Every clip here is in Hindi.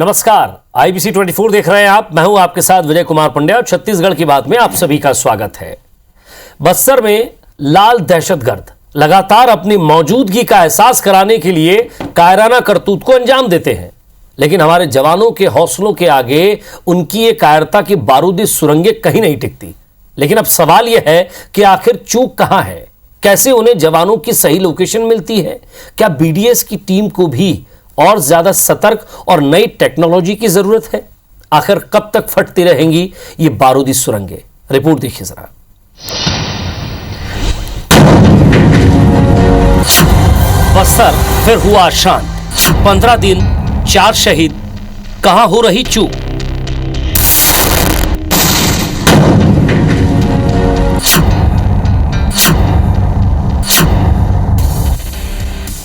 नमस्कार, IBC 24 देख रहे हैं आप। मैं हूं आपके साथ विजय कुमार पंड्या और छत्तीसगढ़ की बात में आप सभी का स्वागत है। बस्तर में लाल दहशतगर्द लगातार अपनी मौजूदगी का एहसास कराने के लिए कायराना करतूत को अंजाम देते हैं, लेकिन हमारे जवानों के हौसलों के आगे उनकी ये कायरता की बारूदी सुरंगें कहीं नहीं टिकती। लेकिन अब सवाल यह है कि आखिर चूक कहां है? कैसे उन्हें जवानों की सही लोकेशन मिलती है? क्या BDS की टीम को भी और ज्यादा सतर्क और नई टेक्नोलॉजी की जरूरत है? आखिर कब तक फटती रहेंगी ये बारूदी सुरंगें? रिपोर्ट देखिए जरा। बस्तर फिर हुआ शांत। 15 दिन, 4 शहीद, कहां हो रही चूक?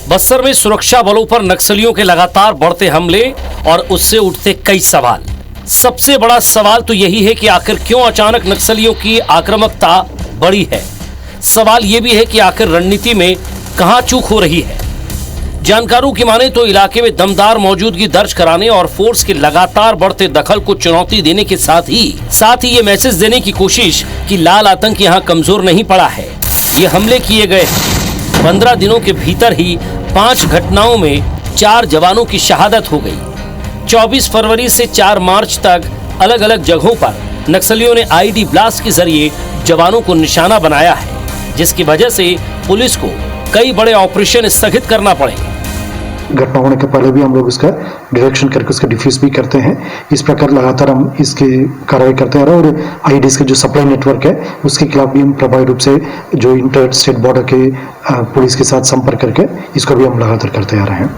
बस्तर में सुरक्षा बलों पर नक्सलियों के लगातार बढ़ते हमले और उससे उठते कई सवाल। सबसे बड़ा सवाल तो यही है कि आखिर क्यों अचानक नक्सलियों की आक्रामकता बढ़ी है। सवाल यह भी है कि आखिर रणनीति में कहां चूक हो रही है। जानकारों की माने तो इलाके में दमदार मौजूदगी दर्ज कराने और फोर्स के लगातार बढ़ते दखल को चुनौती देने के साथ ही ये मैसेज देने की कोशिश कि लाल आतंक यहां कमजोर नहीं पड़ा है। ये हमले किए गए 15 दिनों के भीतर ही 5 घटनाओं में 4 जवानों की शहादत हो गई। 24 फरवरी से 4 मार्च तक अलग अलग जगहों पर नक्सलियों ने आईडी ब्लास्ट के जरिए जवानों को निशाना बनाया है, जिसकी वजह से पुलिस को कई बड़े ऑपरेशन स्थगित करना पड़े। घटना होने के पहले भी हम लोग इसका डिटेक्शन करके उसका डिफ्यूज भी करते हैं। इस प्रकार लगातार हम इसकी कार्रवाई करते हैं और आईडीज का जो सप्लाई नेटवर्क है उसके खिलाफ भी हम प्रभावी रूप से जो इंटर स्टेट बॉर्डर के पुलिस के साथ संपर्क करके इसको भी हम लगातार करते आ रहे हैं।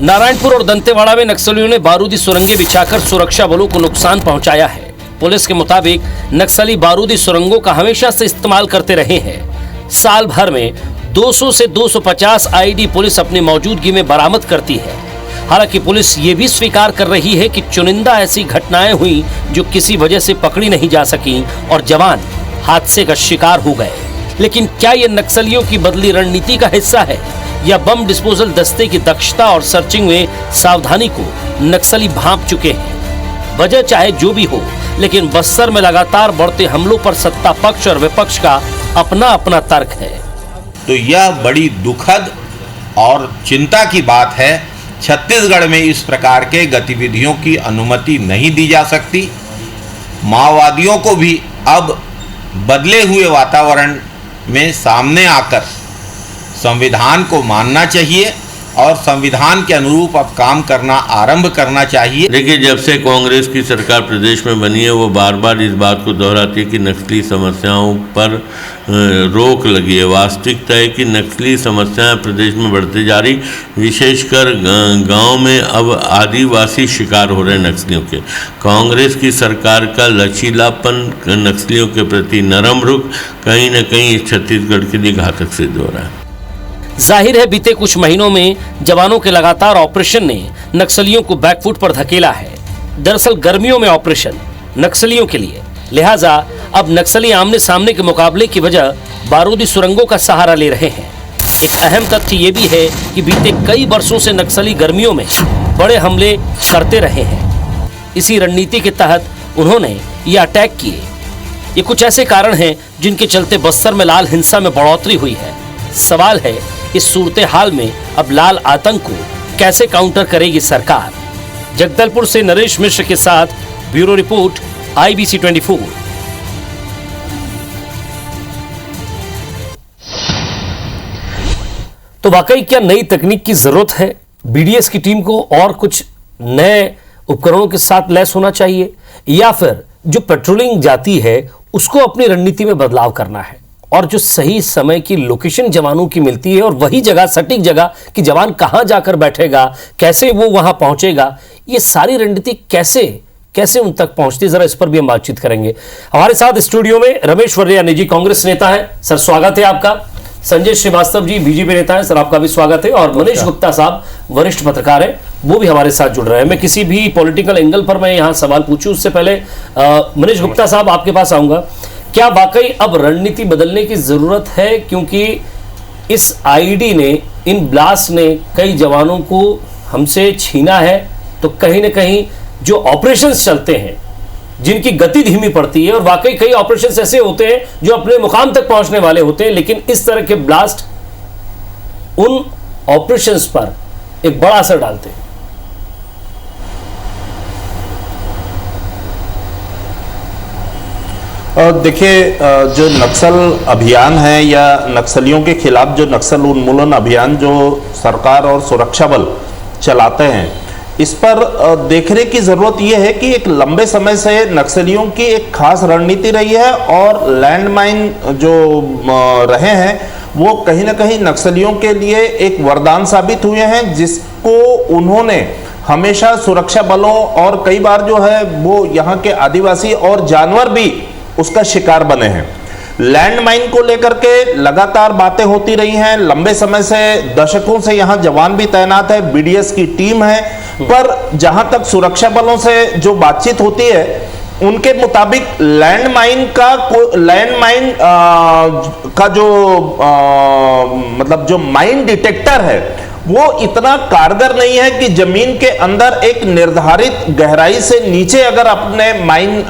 नारायणपुर और दंतेवाड़ा में नक्सलियों ने बारूदी सुरंगें बिछाकर सुरक्षा बलों को नुकसान पहुंचाया है। पुलिस के मुताबिक नक्सली बारूदी सुरंगों का हमेशा से इस्तेमाल करते रहे हैं। साल भर में 200 से 250 आईडी पुलिस अपनी मौजूदगी में बरामद करती है। हालांकि पुलिस ये भी स्वीकार कर रही है कि चुनिंदा ऐसी घटनाएं हुई जो किसी वजह से पकड़ी नहीं जा सकी और जवान हादसे का शिकार हो गए। लेकिन क्या ये नक्सलियों की बदली रणनीति का हिस्सा है या बम डिस्पोजल दस्ते की दक्षता और सर्चिंग में सावधानी को नक्सली भांप चुके हैं? वजह चाहे जो भी हो, लेकिन बस्तर में लगातार बढ़ते हमलों पर सत्ता पक्ष और विपक्ष का अपना अपना तर्क है। तो यह बड़ी दुखद और चिंता की बात है। छत्तीसगढ़ में इस प्रकार के गतिविधियों की अनुमति नहीं दी जा सकती। माओवादियों को भी अब बदले हुए वातावरण में सामने आकर संविधान को मानना चाहिए और संविधान के अनुरूप अब काम करना आरंभ करना चाहिए। देखिए, जब से कांग्रेस की सरकार प्रदेश में बनी है वो बार बार इस बात को दोहराती है कि नक्सली समस्याओं पर रोक लगी है। वास्तविकता है कि नक्सली समस्याएं प्रदेश में बढ़ती जा रही, विशेषकर गांव में अब आदिवासी शिकार हो रहे हैं नक्सलियों के। कांग्रेस की सरकार का लचीलापन, नक्सलियों के प्रति नरम रुख कहीं न कहीं छत्तीसगढ़ के लिए घातक सिद्ध हो रहा है। जाहिर है बीते कुछ महीनों में जवानों के लगातार ऑपरेशन ने नक्सलियों को बैकफुट पर धकेला है। दरअसल गर्मियों में ऑपरेशन नक्सलियों के लिए, लिहाजा अब नक्सली आमने सामने के मुकाबले की वजह बारूदी सुरंगों का सहारा ले रहे हैं। एक अहम तथ्य ये भी है कि बीते कई वर्षों से नक्सली गर्मियों में बड़े हमले करते रहे हैं। इसी रणनीति के तहत उन्होंने ये अटैक किए। ये कुछ ऐसे कारण हैं जिनके चलते बस्तर में लाल हिंसा में बढ़ोतरी हुई है। सवाल है, इस सूरत हाल में अब लाल आतंक को कैसे काउंटर करेगी सरकार? जगदलपुर से नरेश मिश्र के साथ ब्यूरो रिपोर्ट, IBC 24। तो वाकई क्या नई तकनीक की जरूरत है? BDS की टीम को और कुछ नए उपकरणों के साथ लैस होना चाहिए या फिर जो पेट्रोलिंग जाती है उसको अपनी रणनीति में बदलाव करना है और जो सही समय की लोकेशन जवानों की मिलती है और वही जगह, सटीक जगह कि जवान कहां जाकर बैठेगा, कैसे वो वहां पहुंचेगा, ये सारी रणनीति कैसे उन तक पहुंचती है, जरा इस पर भी हम बातचीत करेंगे। हमारे साथ स्टूडियो में रमेश वर्यानी जी, कांग्रेस नेता है, सर स्वागत है आपका। संजय श्रीवास्तव जी, बीजेपी नेता है, सर आपका भी स्वागत है। और मनीष गुप्ता साहब, वरिष्ठ पत्रकार है, वो भी हमारे साथ जुड़ रहे हैं। मैं किसी भी पॉलिटिकल एंगल पर मैं यहाँ सवाल पूछूं उससे पहले मनीष गुप्ता साहब आपके पास आऊंगा। क्या वाकई अब रणनीति बदलने की जरूरत है? क्योंकि इस आईडी ने, इन ब्लास्ट ने कई जवानों को हमसे छीना है तो कहीं ना कहीं जो ऑपरेशंस चलते हैं जिनकी गति धीमी पड़ती है, और वाकई कई ऑपरेशंस ऐसे होते हैं जो अपने मुकाम तक पहुंचने वाले होते हैं, लेकिन इस तरह के ब्लास्ट उन ऑपरेशंस पर एक बड़ा असर डालते हैं। देखिए, जो नक्सल अभियान है या नक्सलियों के खिलाफ जो नक्सल उन्मूलन अभियान जो सरकार और सुरक्षा बल चलाते हैं, इस पर देखने की ज़रूरत यह है कि एक लंबे समय से नक्सलियों की एक खास रणनीति रही है और लैंडमाइन जो रहे हैं वो कहीं ना कहीं नक्सलियों के लिए एक वरदान साबित हुए हैं, जिसको उन्होंने हमेशा सुरक्षा बलों और कई बार जो है वो यहाँ के आदिवासी और जानवर भी उसका शिकार बने हैं। लैंडमाइन को लेकर के लगातार बातें होती रही हैं, लंबे समय से दशकों से यहाँ जवान भी तैनात है, बीडीएस की टीम है, पर जहां तक सुरक्षा बलों से जो बातचीत होती है उनके मुताबिक लैंडमाइन का जो मतलब जो माइन डिटेक्टर है वो इतना कारगर नहीं है कि जमीन के अंदर एक निर्धारित गहराई से नीचे अगर आपने माइन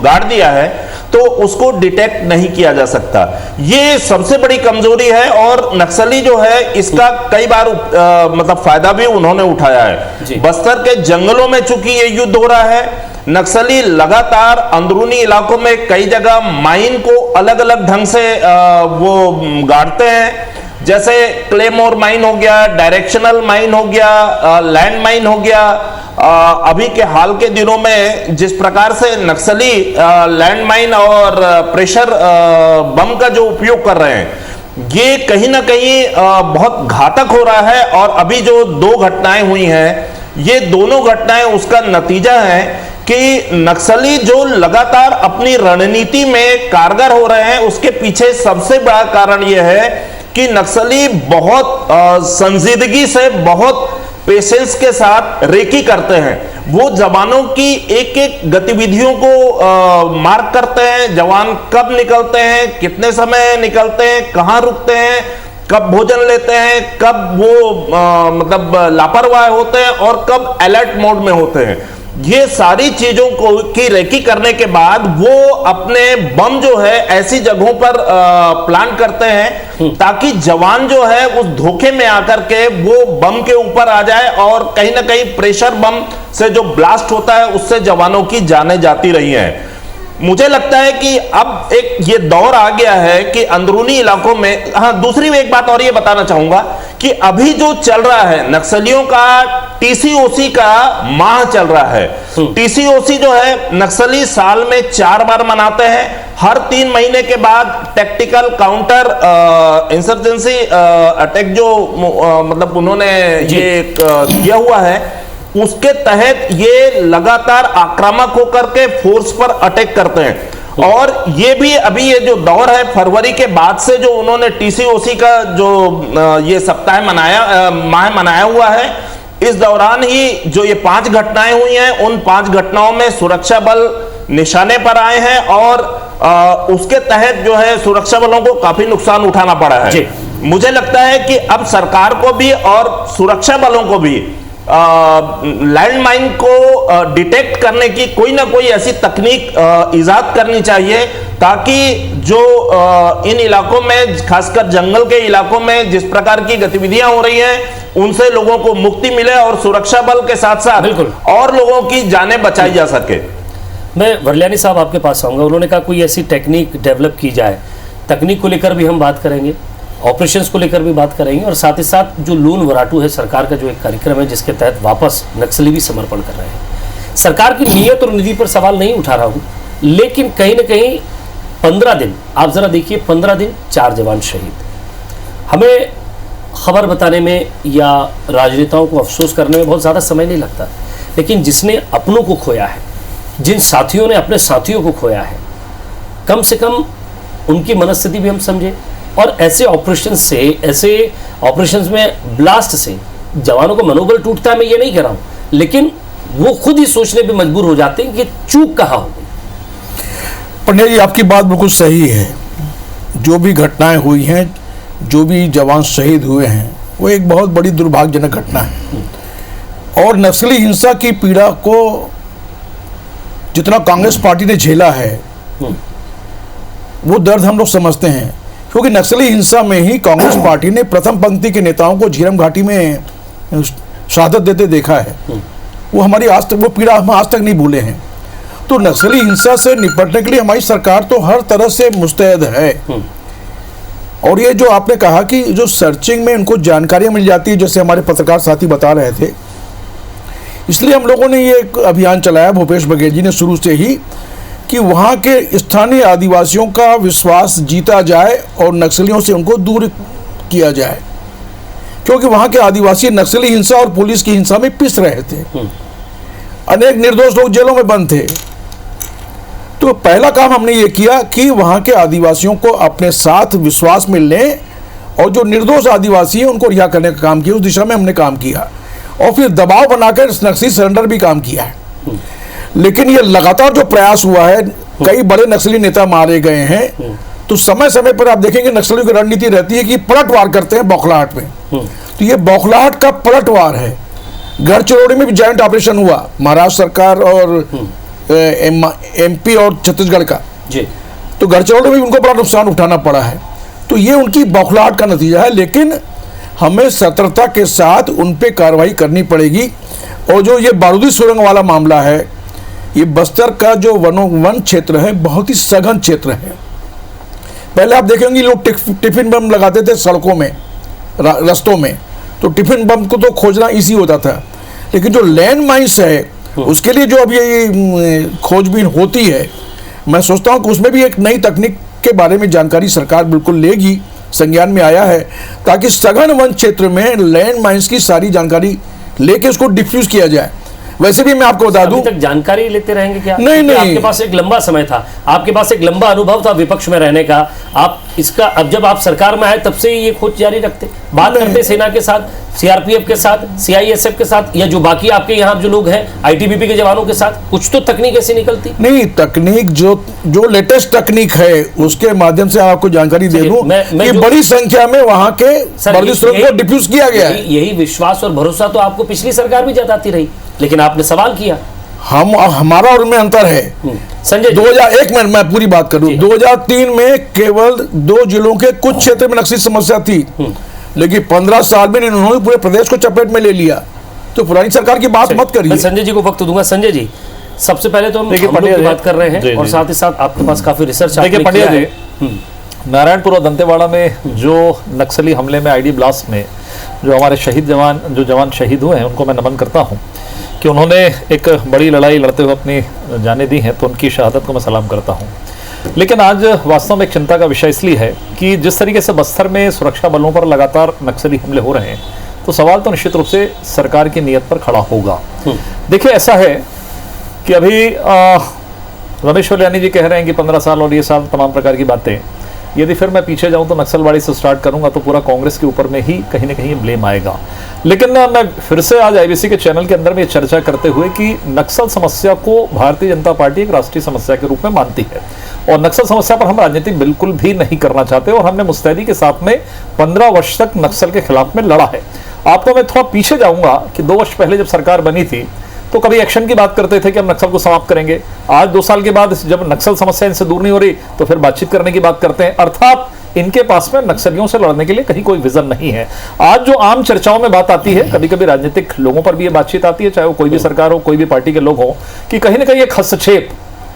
गाड़ दिया है तो उसको डिटेक्ट नहीं किया जा सकता। ये सबसे बड़ी कमजोरी है और नक्सली जो है इसका कई बार मतलब फायदा भी उन्होंने उठाया है। बस्तर के जंगलों में चूंकि ये युद्ध हो रहा है, नक्सली लगातार अंदरूनी इलाकों में कई जगह माइन को अलग अलग ढंग से वो गाड़ते हैं, जैसे क्लेमोर माइन हो गया, डायरेक्शनल माइन हो गया, लैंड माइन हो गया। अभी के हाल के दिनों में जिस प्रकार से नक्सली लैंड माइन और प्रेशर बम का जो उपयोग कर रहे हैं, ये कहीं ना कहीं बहुत घातक हो रहा है। और अभी जो दो घटनाएं हुई हैं, ये दोनों घटनाएं उसका नतीजा है कि नक्सली जो लगातार अपनी रणनीति में कारगर हो रहे हैं, उसके पीछे सबसे बड़ा कारण यह है कि नक्सली बहुत संजीदगी से, बहुत पेशेंस के साथ रेकी करते हैं। वो जवानों की एक एक गतिविधियों को मार्क करते हैं, जवान कब निकलते हैं, कितने समय निकलते हैं, कहाँ रुकते हैं, कब भोजन लेते हैं, कब वो मतलब लापरवाह होते हैं और कब अलर्ट मोड में होते हैं। ये सारी चीजों को की रेकी करने के बाद वो अपने बम जो है ऐसी जगहों पर प्लान करते हैं ताकि जवान जो है उस धोखे में आकर के वो बम के ऊपर आ जाए और कहीं ना कहीं प्रेशर बम से जो ब्लास्ट होता है उससे जवानों की जानें जाती रही हैं। मुझे लगता है कि अब एक ये दौर आ गया है कि अंदरूनी इलाकों में, हाँ, दूसरी एक बात और ये बताना चाहूंगा कि अभी जो चल रहा है नक्सलियों का टीसीओसी का माह चल रहा है। टीसीओसी जो है नक्सली साल में 4 बार मनाते हैं। हर 3 महीने के बाद टैक्टिकल काउंटर इंसर्जेंसी अटैक जो मतलब उन्होंने ये किया हुआ है, उसके तहत ये लगातार आक्रामक होकर के फोर्स पर अटैक करते हैं। और ये भी अभी ये जो दौर है फरवरी के बाद से जो उन्होंने टीसीओसी का जो ये सप्ताह माह मनाया हुआ है, इस दौरान ही जो ये 5 घटनाएं हुई हैं, उन 5 घटनाओं में सुरक्षा बल निशाने पर आए हैं और उसके तहत जो है सुरक्षा बलों को काफी नुकसान उठाना पड़ा है। मुझे लगता है कि अब सरकार को भी और सुरक्षा बलों को भी लैंडमाइन को डिटेक्ट करने की कोई ना कोई ऐसी तकनीक इजाद करनी चाहिए ताकि जो इन इलाकों में, खासकर जंगल के इलाकों में जिस प्रकार की गतिविधियां हो रही हैं, उनसे लोगों को मुक्ति मिले और सुरक्षा बल के साथ साथ और लोगों की जानें बचाई जा सके। मैं वरल्यानी साहब आपके पास आऊंगा। उन्होंने कहा कोई ऐसी टेक्निक डेवलप की जाए। तकनीक को लेकर भी हम बात करेंगे, ऑपरेशंस को लेकर भी बात करेंगे और साथ ही साथ जो लून वराटू है सरकार का जो एक कार्यक्रम है जिसके तहत वापस नक्सली भी समर्पण कर रहे हैं। सरकार की नीयत और निधि पर सवाल नहीं उठा रहा हूं, लेकिन कहीं ना कहीं 15 दिन, आप जरा देखिए, 15 दिन 4 जवान शहीद। हमें खबर बताने में या राजनेताओं को अफसोस करने में बहुत ज़्यादा समय नहीं लगता, लेकिन जिसने अपनों को खोया है, जिन साथियों ने अपने साथियों को खोया है, कम से कम उनकी मनस्थिति भी हम समझें। और ऐसे ऑपरेशंस में ब्लास्ट से जवानों को मनोबल टूटता है, मैं ये नहीं कह रहा हूँ, लेकिन वो खुद ही सोचने पे मजबूर हो जाते हैं कि चूक कहाँ हो गई। पंड्या जी, आपकी बात बिल्कुल सही है। जो भी घटनाएं हुई हैं, जो भी जवान शहीद हुए हैं, वो एक बहुत बड़ी दुर्भाग्यजनक घटना है और नक्सली हिंसा की पीड़ा को जितना कांग्रेस पार्टी ने झेला है वो दर्द हम लोग समझते हैं, क्योंकि नक्सली हिंसा में ही कांग्रेस पार्टी ने प्रथम पंक्ति के नेताओं को झीरम घाटी में शहादत देते देखा है। वो हमारी आज तक वो पीड़ा हम आज तक नहीं भूले हैं। तो नक्सली हिंसा से निपटने के लिए हमारी सरकार तो हर तरह से मुस्तैद है। और ये जो आपने कहा कि जो सर्चिंग में उनको जानकारियां मिल जाती है, जैसे हमारे पत्रकार साथी बता रहे थे, इसलिए हम लोगों ने ये एक अभियान चलाया भूपेश बघेल जी ने शुरू से ही कि वहाँ के स्थानीय आदिवासियों का विश्वास जीता जाए और नक्सलियों से उनको दूर किया जाए, क्योंकि वहाँ के आदिवासी नक्सली हिंसा और पुलिस की हिंसा में पिस रहे थे। अनेक निर्दोष लोग जेलों में बंद थे। तो पहला काम हमने ये किया कि वहाँ के आदिवासियों को अपने साथ विश्वास में लें और जो निर्दोष आदिवासी हैं उनको रिहा करने का काम किया। उस दिशा में हमने काम किया और फिर दबाव बनाकर नक्सली सरेंडर भी काम किया है। लेकिन ये लगातार जो प्रयास हुआ है, कई बड़े नक्सली नेता मारे गए हैं, तो समय समय पर आप देखेंगे नक्सलियों की रणनीति रहती है कि पलटवार करते हैं बौखलाहट में। तो ये बौखलाहट का पलटवार है। गढ़चिरौली में भी जॉइंट ऑपरेशन हुआ, महाराष्ट्र सरकार और एमपी और छत्तीसगढ़ का जी। तो गढ़चिरौली में भी उनको बड़ा नुकसान उठाना पड़ा है। तो ये उनकी बौखलाहट का नतीजा है, लेकिन हमें सतर्कता के साथ उन पे कार्रवाई करनी पड़ेगी। और जो ये बारूदी सुरंग वाला मामला है, ये बस्तर का जो वन क्षेत्र है बहुत ही सघन क्षेत्र है। पहले आप देखेंगे लोग टिफिन बम लगाते थे सड़कों में, रास्तों में, तो टिफिन बम को तो खोजना इजी होता था। लेकिन जो लैंड माइंस है उसके लिए जो अब ये खोजबीन होती है, मैं सोचता हूँ कि उसमें भी एक नई तकनीक के बारे में जानकारी सरकार बिल्कुल लेगी, संज्ञान में आया है, ताकि सघन वन क्षेत्र में लैंड माइंस की सारी जानकारी लेके उसको डिफ्यूज किया जाए। वैसे भी मैं आपको बता दूं, तक जानकारी लेते रहेंगे क्या? नहीं। आपके पास एक लंबा समय था, आपके पास एक लंबा अनुभव था विपक्ष में रहने का। आप इसका अब जब आप सरकार में आए तब से ही ये खोज जारी रखते, बात करते सेना के साथ, सीआरपीएफ के साथ, सीआईएसएफ के साथ, या जो बाकी आपके यहाँ जो लोग हैं आईटीबीपी के जवानों के साथ, कुछ तो तकनीक ऐसी निकलती नहीं। तकनीक जो लेटेस्ट तकनीक है उसके माध्यम से आपको जानकारी दे दूं कि बड़ी संख्या में वहां के को डिफ्यूज किया गया है। यही विश्वास और भरोसा तो आपको पिछली सरकार भी जताती रही, लेकिन आपने सवाल किया। हमारा और उनमें अंतर है। संजय 2001 में मैं पूरी बात करूं, 2003 में केवल 2 जिलों के कुछ क्षेत्र में नक्सली समस्या थी, लेकिन 15 साल में इन्होंने पूरे प्रदेश को चपेट में ले लिया। तो पुरानी सरकार की बात मत करिए। मैं संजय जी को वक्त दूंगा। संजय जी, सबसे पहले तो हम लोग की बात कर रहे हैं और साथ ही साथ आपके पास काफी रिसर्च देखिए पंडिया जी, नारायणपुर और दंतेवाड़ा में जो नक्सली हमले में आईडी ब्लास्ट में जो हमारे जवान शहीद हुए हैं, उनको मैं नमन करता हूं कि उन्होंने एक बड़ी लड़ाई लड़ते हुए अपनी जानें दी हैं, तो उनकी शहादत को मैं सलाम करता हूं। लेकिन आज वास्तव में एक चिंता का विषय इसलिए है कि जिस तरीके से बस्तर में सुरक्षा बलों पर लगातार नक्सली हमले हो रहे हैं, तो सवाल तो निश्चित रूप से सरकार की नीयत पर खड़ा होगा। देखिए, ऐसा है कि अभी रमेश वल्यानी जी कह रहे हैं कि 15 साल और ये साल तमाम प्रकार की बातें, यदि फिर मैं पीछे जाऊं तो नक्सलवाड़ी से स्टार्ट करूंगा तो पूरा कांग्रेस के ऊपर में ही कहीं ना कहीं ब्लेम आएगा। लेकिन मैं फिर से आज आईबीसी के चैनल के अंदर में चर्चा करते हुए कि नक्सल समस्या को भारतीय जनता पार्टी एक राष्ट्रीय समस्या के रूप में मानती है और नक्सल समस्या पर हम राजनीति बिल्कुल भी नहीं करना चाहते और हमने मुस्तैदी के साथ में 15 वर्ष तक नक्सल के खिलाफ में लड़ा है। आपको मैं थोड़ा पीछे जाऊंगा कि 2 वर्ष पहले जब सरकार बनी थी तो कभी एक्शन की बात करते थे कि हम नक्सल को समाप्त करेंगे। आज 2 साल के बाद जब नक्सल समस्या इनसे दूर नहीं हो रही तो फिर बातचीत करने की बात करते हैं। अर्थात इनके पास में नक्सलियों से लड़ने के लिए कहीं कोई विजन नहीं है। आज जो आम चर्चाओं में बात आती है, कभी कभी राजनीतिक लोगों पर भी ये बातचीत आती है, चाहे वो कोई भी सरकार हो, कोई भी पार्टी के लोग हो, कि कहीं ना कहीं एक हस्तक्षेप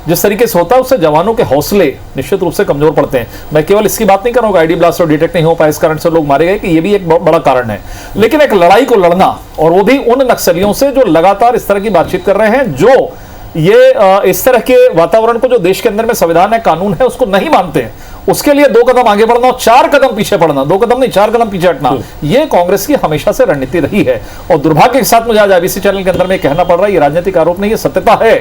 जिस तरीके से होता है उससे जवानों के हौसले निश्चित रूप से कमजोर पड़ते हैं। मैं केवल इसकी बात नहीं करूंगा आईडी ब्लास्ट और डिटेक्ट नहीं हो पाया इस कारण से लोग मारे गए, कि ये भी एक बहुत बड़ा कारण है। लेकिन एक लड़ाई को लड़ना, और वो भी उन नक्सलियों से जो लगातार इस तरह की बातचीत कर रहे हैं, जो ये इस तरह के वातावरण को जो देश के अंदर में संविधान है, कानून है, उसको नहीं मानते हैं, उसके लिए 2 कदम आगे बढ़ना और 4 कदम पीछे पड़ना, 2 कदम नहीं 4 कदम पीछे हटना, ये कांग्रेस की हमेशा से रणनीति रही है। और दुर्भाग्य के साथ मुझे आज आईबीसी चैनल के अंदर में कहना पड़ रहा है, ये राजनीतिक आरोप नहीं, ये सत्यता है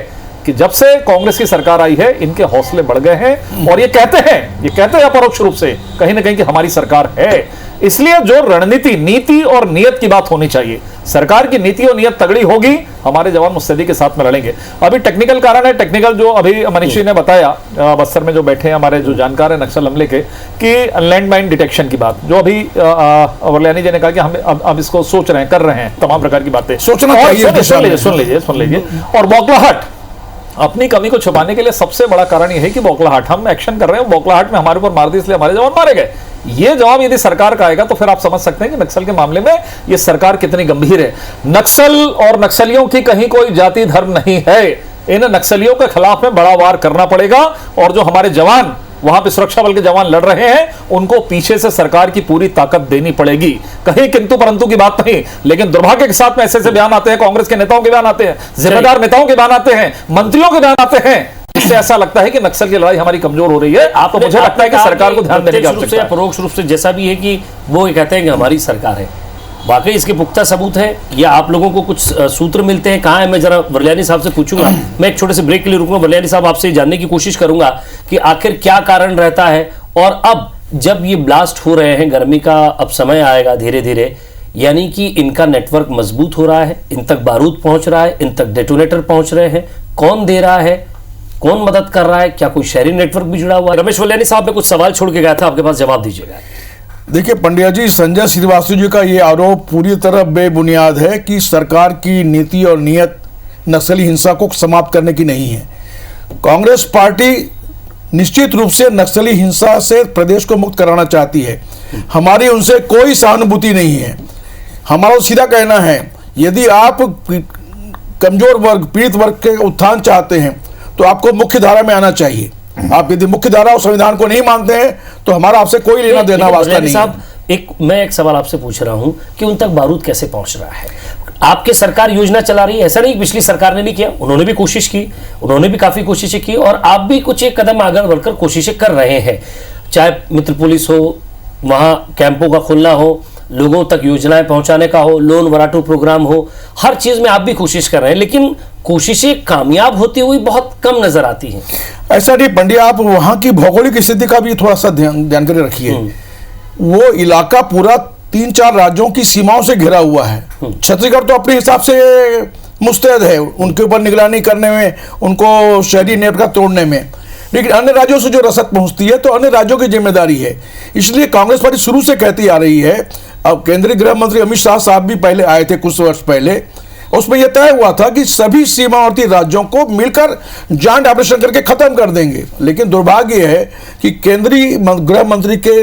कि जब से कांग्रेस की सरकार आई है इनके हौसले बढ़ गए हैं और ये कहते हैं अपरोक्ष रूप से कहीं ना कहीं कि हमारी सरकार है। इसलिए जो रणनीति, नीति और नियत की बात होनी चाहिए, सरकार की नीति और नियत तगड़ी होगी, हमारे जवान मुस्तैदी के साथ में लड़ेंगे। अभी टेक्निकल कारण है, टेक्निकल जो अभी मनीष जी ने बताया, बस्तर में जो बैठे हैं हमारे जो जानकार है नक्सल हमले के, कि लैंड माइन डिटेक्शन की बात, जो अभी वर्लियानी जी ने कहा कि हम अब इसको सोच रहे हैं, कर रहे हैं, तमाम प्रकार की बातें सोचना चाहिए। सुन लीजिए। और बौखलाहट, अपनी कमी को छुपाने के लिए सबसे बड़ा कारण यह है कि बौखलाहट, हम एक्शन कर रहे हैं, बौखलाहट में हमारे ऊपर मार दी इसलिए हमारे जवान मारे गए। ये जवाब यदि सरकार का आएगा तो फिर आप समझ सकते हैं कि नक्सल के मामले में ये सरकार कितनी गंभीर है। नक्सल और नक्सलियों की कहीं कोई जाति धर्म नहीं है। इन नक्सलियों के खिलाफ में बड़ा वार करना पड़ेगा और जो हमारे जवान वहां पे सुरक्षा बल के जवान लड़ रहे हैं उनको पीछे से सरकार की पूरी ताकत देनी पड़ेगी। कहीं किंतु परंतु की बात नहीं, लेकिन दुर्भाग्य के साथ में ऐसे बयान आते हैं, कांग्रेस के नेताओं के बयान आते हैं, जिम्मेदार नेताओं के बयान आते हैं, मंत्रियों के बयान आते हैं, इससे ऐसा लगता है कि नक्सल की लड़ाई हमारी कमजोर हो रही है। तो मुझे लगता है कि सरकार को ध्यान देने की आवश्यकता है। परोक्ष रूप से जैसा भी है कि वो ये कहते हैं कि हमारी सरकार है, वाकई इसके पुख्ता सबूत है या आप लोगों को कुछ सूत्र मिलते हैं? कहाँ है? मैं जरा वर्लियानी साहब से पूछूंगा। मैं एक छोटे से ब्रेक के लिए रुकूंगा। वर्लियानी साहब, आपसे जानने की कोशिश करूंगा कि आखिर क्या कारण रहता है, और अब जब ये ब्लास्ट हो रहे हैं, गर्मी का अब समय आएगा धीरे धीरे, यानी कि इनका नेटवर्क मजबूत हो रहा है, इन तक बारूद पहुंच रहा है, इन तक डेटोनेटर पहुंच रहे हैं, कौन दे रहा है, कौन मदद कर रहा है, क्या कोई शहरी नेटवर्क भी जुड़ा हुआ है? रमेश वर्लियानी साहब, मैं कुछ सवाल छोड़ के गया था, आपके पास जवाब दीजिएगा। देखिए पंड्या जी, संजय श्रीवास्तव जी का ये आरोप पूरी तरह बेबुनियाद है कि सरकार की नीति और नियत नक्सली हिंसा को समाप्त करने की नहीं है। कांग्रेस पार्टी निश्चित रूप से नक्सली हिंसा से प्रदेश को मुक्त कराना चाहती है। हमारी उनसे कोई सहानुभूति नहीं है। हमारा सीधा कहना है, यदि आप कमजोर वर्ग, पीड़ित वर्ग के उत्थान चाहते हैं तो आपको मुख्य धारा में आना चाहिए। आप यदि मुख्य धारा और संविधान को नहीं मानते हैं तो हमारा आपसे कोई लेना देना वास्ता नहीं है। मैं एक सवाल आपसे पूछ रहा हूं कि उन तक बारूद कैसे पहुंच रहा है? आपकी सरकार योजना चला रही है, ऐसा नहीं पिछली सरकार ने नहीं किया, उन्होंने भी कोशिश की, उन्होंने भी काफी कोशिशें की, और आप भी कुछ एक कदम आगे बढ़कर कोशिशें कर रहे हैं। चाहे मित्र पुलिस हो, वहां कैंपों का खुलना हो, लोगों तक योजनाएं पहुंचाने का हो, लोन वराटू प्रोग्राम हो, हर चीज में आप भी कोशिश कर रहे हैं, लेकिन कोशिशें कामयाब होती हुई बहुत कम नजर आती हैं। ऐसा नहीं पंडिया, आप वहां की भौगोलिक स्थिति का भी थोड़ा सा जानकारी रखिए। वो इलाका पूरा 3-4 राज्यों की सीमाओं से घिरा हुआ है। छत्तीसगढ़ तो अपने हिसाब से मुस्तैद है उनके ऊपर निगरानी करने में, उनको शहरी नेटवर्क तोड़ने में, लेकिन अन्य राज्यों से जो रसद पहुंचती है तो अन्य राज्यों की जिम्मेदारी है। इसलिए कांग्रेस पार्टी शुरू से कहती आ रही है, अब केंद्रीय गृह मंत्री अमित शाह साहब भी पहले आए थे कुछ वर्ष पहले, उसमें यह तय हुआ था कि सभी सीमावर्ती राज्यों को मिलकर जॉइंट ऑपरेशन करके खत्म कर देंगे। लेकिन दुर्भाग्य है कि केंद्रीय गृह मंत्री के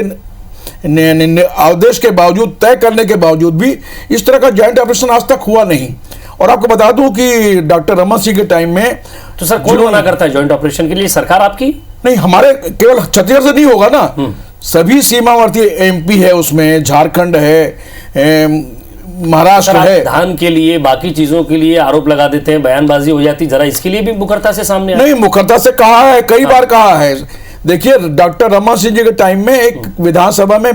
आदेश के बावजूद, तय करने के बावजूद भी इस तरह का जॉइंट ऑपरेशन आज तक हुआ नहीं। और आपको बता दूं कि डॉक्टर रमन सिंह के टाइम में तो सर कौन मना करता है जॉइंट ऑपरेशन के लिए? सरकार आपकी नहीं, हमारे केवल छत्तीसगढ़ से नहीं होगा ना, सभी सीमावर्ती एमपी है, उसमें झारखंड है, महाराष्ट्र है। धान के लिए, बाकी चीजों के लिए आरोप लगा देते हैं, बयानबाजी हो जाती, जरा इसके लिए भी मुखरता से सामने नहीं, मुखरता से कहा है, कई बार कहा है। देखिए डॉक्टर रमन सिंह जी के टाइम में एक विधानसभा में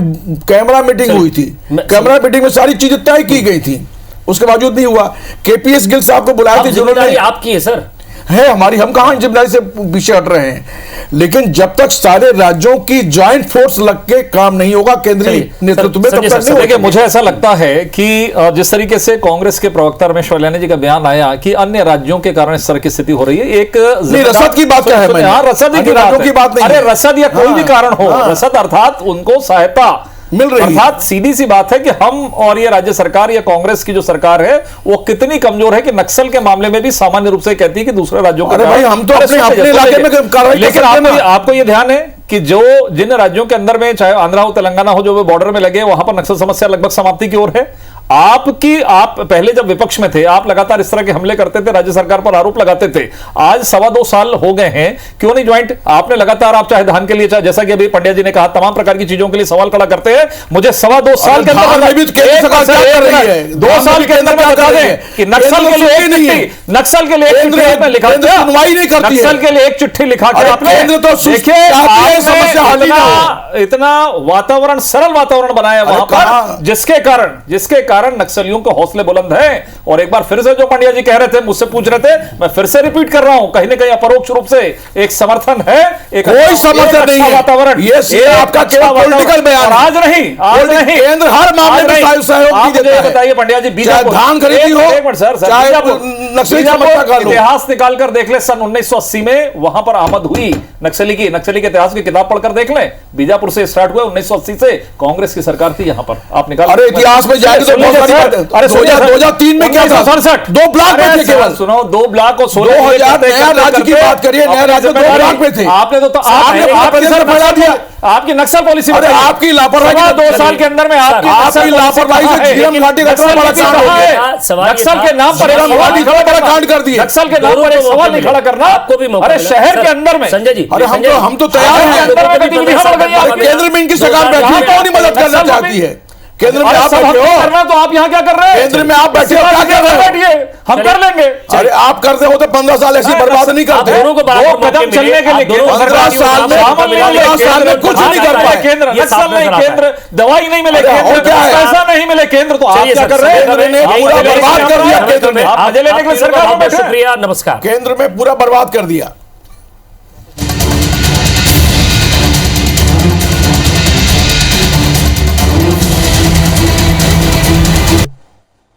कैमरा मीटिंग हुई थी, कैमरा मीटिंग में सारी चीजें तय की गई थी, उसके बावजूद नहीं हुआ। केपीएस गिल साहब को बुलाया था, जिम्मेदारी आपकी है सर, है हमारी, हम कहां जिम्मेदारी से पीछे हट रहे हैं। लेकिन जब तक सारे राज्यों की जॉइंट फोर्स लग के काम नहीं होगा केंद्रीय नेतृत्व में, तब तक नहीं होगा। मुझे ऐसा लगता है कि जिस तरीके से कांग्रेस के प्रवक्ता रमेश वर्लियानी जी का बयान आया कि अन्य राज्यों के कारण इस तरह की स्थिति हो रही है, एक रसद की बात है, रसद की बात नहीं, अरे रसद या कोई भी कारण हो, रसद अर्थात उनको सहायता मिल रही है। अर्थात सीधी सी बात है कि हम और ये राज्य सरकार या कांग्रेस की जो सरकार है वो कितनी कमजोर है कि नक्सल के मामले में भी सामान्य रूप से कहती है कि दूसरे राज्यों का, भाई हम तो अपने इलाके में कार्रवाई, लेकिन आपको ये ध्यान है कि जो जिन राज्यों के अंदर में, चाहे आंध्रा हो, तेलंगाना हो, जो बॉर्डर में लगे, वहां पर नक्सल समस्या लगभग समाप्ति की ओर है। आप पहले जब विपक्ष में थे, आप लगातार इस तरह के हमले करते थे, राज्य सरकार पर आरोप लगाते थे। आज 2.25 साल हो गए हैं, क्यों नहीं ज्वाइंट? आपने लगातार, आप चाहे धान के लिए, चाहे जैसा कि अभी पंड्या जी ने कहा, तमाम प्रकार की चीजों के लिए सवाल खड़ा करते हैं। मुझे 2.25 साल के अंदर 2 साल के अंदर बता दें कि नक्सल के लिए नक्सल के लिए एक चिट्ठी लिखा के आपने इतना वातावरण, सरल वातावरण बनाया वहां पर, जिसके कारण कारण नक्सलियों के हौसले बुलंद हैं। और एक बार फिर से जो पंड्या जी कह रहे थे, मुझसे पूछ रहे थे, मैं फिर से रिपीट कर रहा हूं, कहीं ना कहीं अपरोक्ष रूप से एक समर्थन है, एक कोई समर्थन नहीं है, वातावरण, ये आपका केवल पॉलिटिकल बयान है। आज नहीं केंद्र हर मामले में सहयोग नहीं देता है। बताइए पंड्या जी, बीजापुर धान खरीदी हो, चाहे नक्सली समस्या का लो। इतिहास निकाल कर देख ले, सन 1980 में वहां पर आमद हुई नक्सली के इतिहास की किताब पढ़कर देख लें, बीजापुर से स्टार्ट हुआ 1980 से, कांग्रेस की सरकार थी यहां पर, आप निकाल। अरे इतिहास में जाएंगे तो बहुत सारी बातें। अरे 2003 में क्या था? 2 ब्लॉक में थे केवल। सुनो, 2 ब्लॉक और 2000 नया राज्य की बात करिए, नया राज्य 2 ब्लॉक में थे। आपने तो फैला दिया आपकी नक्सल पॉलिसी। अरे आपकी लापरवाही 2 साल के अंदर में आपकी लापरवाही से झीरम घाटी का इतना बड़ा कांड हो गया। नक्सल के नाम पर बड़ा कांड कर दिया। नक्सल के नाम पर एक सवाल नहीं खड़ा करना आपको भी। अरे शहर के अंदर में संजय जी, अरे हम तो तैयार हैं। केंद्र में इनकी सरकार बैठी है, कौन मदद करना चाहती है? केंद्र में आप बैठे हो करना, तो आप यहाँ क्या कर रहे हैं? केंद्र में आप बैठे हो, क्या कर रहे हो? बैठिए, हम कर लेंगे। अरे आप करते हो तो 15 साल ऐसी बर्बाद नहीं करते। दोनों को दो कदम चलने के लिए 15 साल में कुछ नहीं कर पाए। केंद्र नक्सल नहीं, केंद्र दवाई नहीं मिले, केंद्र पैसा नहीं मिले, केंद्र तो आप क्या कर रहे हैं? केंद्र ने पूरा बर्बाद कर दिया। केंद्र ने आप मजे लेने के लिए सरकार में बैठे हैं। शुक्रिया, नमस्कार। केंद्र में पूरा बर्बाद कर दिया।